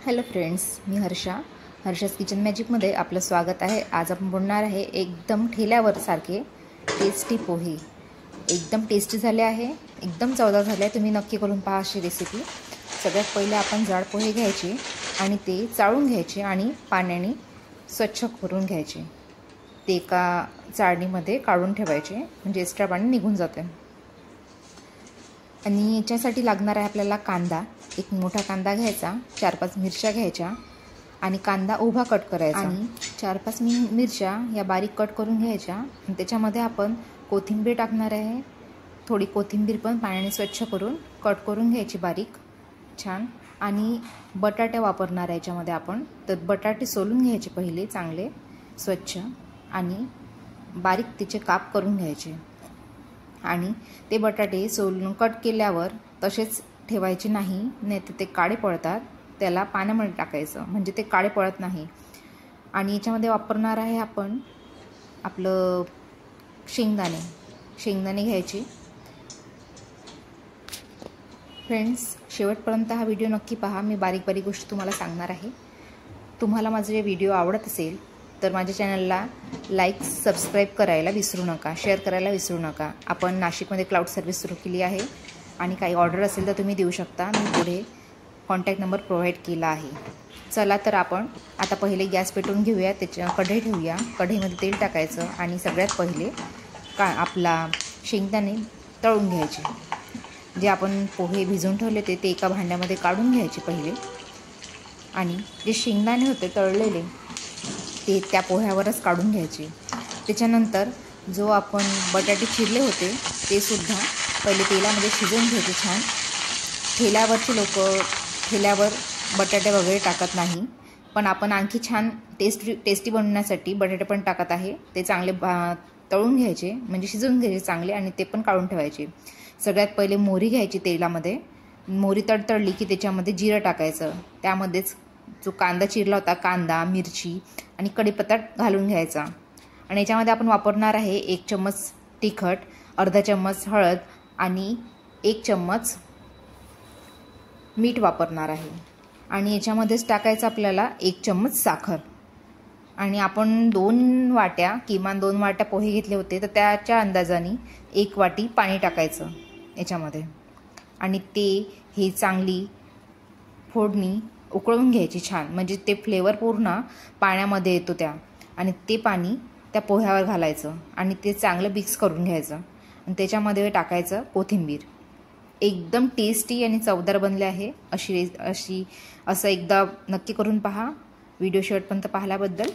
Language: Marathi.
हॅलो फ्रेंड्स, मी हर्षास किचन मॅजिकमध्ये आपलं स्वागत आहे। आज आपण बनवणार आहे एकदम ठेल्यावर सारखे टेस्टी पोहे। एकदम टेस्टी झाले आहे, एकदम चवदार झाले आहे। तुम्ही नक्की करून पहा अशी रेसिपी। सगळ्यात पहिले आपण जाड पोहे घ्यायचे आणि ते चाळून घ्यायचे आणि पाण्याने स्वच्छ करून घ्यायचे। ते एका चाळणीमध्ये काढून ठेवायचे म्हणजे एक्स्ट्रा पाणी निघून जाते। आणि याच्यासाठी लागणार आहे आपल्याला कांदा। एक मोठा कांदा घ्यायचा, 4-5 मिरच्या घ्यायच्या आणि कांदा उभा कट करायचा आणि 4-5 मिरच्या या बारीक कट करून घ्यायच्या। आणि त्याच्यामध्ये आपण कोथिंबीर टाकणार आहे। थोडी कोथिंबीर पण पाण्याने स्वच्छ करून कट करून घ्यायची बारीक छान। आणि बटाटे वापरणार आहे याच्यामध्ये आपण। तर बटाटे सोलून घ्यायचे पहिले चांगले स्वच्छ आणि बारीक त्याचे काप करून घ्यायचे। आणि ते बटाटे सोलून कट केल्यावर तसेच ठेवायचे नाही तर ते काळे पडतात। त्याला पाण्यामध्ये टाकायचं म्हणजे ते काळे पडत नाही। आणि याच्यामध्ये वापरणार आहे आपण आपलं शेंगदाणे घ्यायचे। फ्रेंड्स, शेवटपर्यंत हा व्हिडिओ नक्की पहा। मी बारीक बारीक गोष्टी तुम्हाला सांगणार आहे। तुम्हाला माझे व्हिडिओ आवडत असेल तर माझ्या चॅनलला लाईक सबस्क्राईब करायला विसरू नका, शेअर करायला विसरू नका। आपण नाशिकमध्ये क्लाउड सर्व्हिस सुरू केली आहे आणि काही ऑर्डर असेल तर तुम्ही देऊ शकता। मी पुढे कॉन्टॅक्ट नंबर प्रोव्हाइड केला आहे। चला तर आपण आता पहिले गॅस पेटवून घेऊया, त्याच्या कढई ठेवूया। कढईमध्ये तेल टाकायचं आणि सगळ्यात पहिले आपला शेंगदाणे तळून घ्यायचे। जे आपण पोहे भिजवून ठेवले ते एका भांड्यामध्ये काढून घ्यायचे पहिले। आणि जे शेंगदाणे होते तळलेले ते त्या पोह्यावरच काढून घ्यायचे। त्याच्यानंतर जो आपण बटाटे चिरले होते ते सुद्धा पहिले तेलामध्ये शिजवून घ्यायचे छान। ठेल्यावर बटाटे वगैरे टाकत नाही, पण आपण आणखी छान टेस्टी बनवण्यासाठी बटाटे पण टाकत आहे। ते चांगले तळून घ्यायचे म्हणजे शिजवून घ्यायचे चांगले आणि ते पण काढून ठेवायचे। सगळ्यात पहिले मोहरी घ्यायची तेलामध्ये। मोहरी तडतडली की त्याच्यामध्ये जिरं टाकायचं। त्यामध्येच जो कांदा चिरला होता, कांदा, मिरची आणि कढीपत्ता घालून घ्यायचा। आणि याच्यामध्ये आपण वापरणार आहे 1 चम्मच तिखट, अर्धा चम्मच हळद आणि 1 चम्मच मीठ वापरणार आहे। आणि याच्यामध्येच टाकायचं आपल्याला 1 चम्मच साखर। आणि आपण किमान 2 वाट्या पोहे घेतले होते तर त्याच्या अंदाजाने 1 वाटी पाणी टाकायचं याच्यामध्ये। आणि हे चांगली फोडणी उकळून घ्यायची छान म्हणजे ते फ्लेवर पूर्ण पाण्यामध्ये येतो त्या। आणि ते पाणी त्या पोह्यावर घालायचं आणि ते चांगलं मिक्स करून घ्यायचं। आणि त्याच्यामध्ये टाकायचं कोथिंबीर। एकदम टेस्टी आणि चवदार बनले आहे। असं एकदा नक्की करून पहा। व्हिडिओ शेवटपर्यंत पाहिल्याबद्दल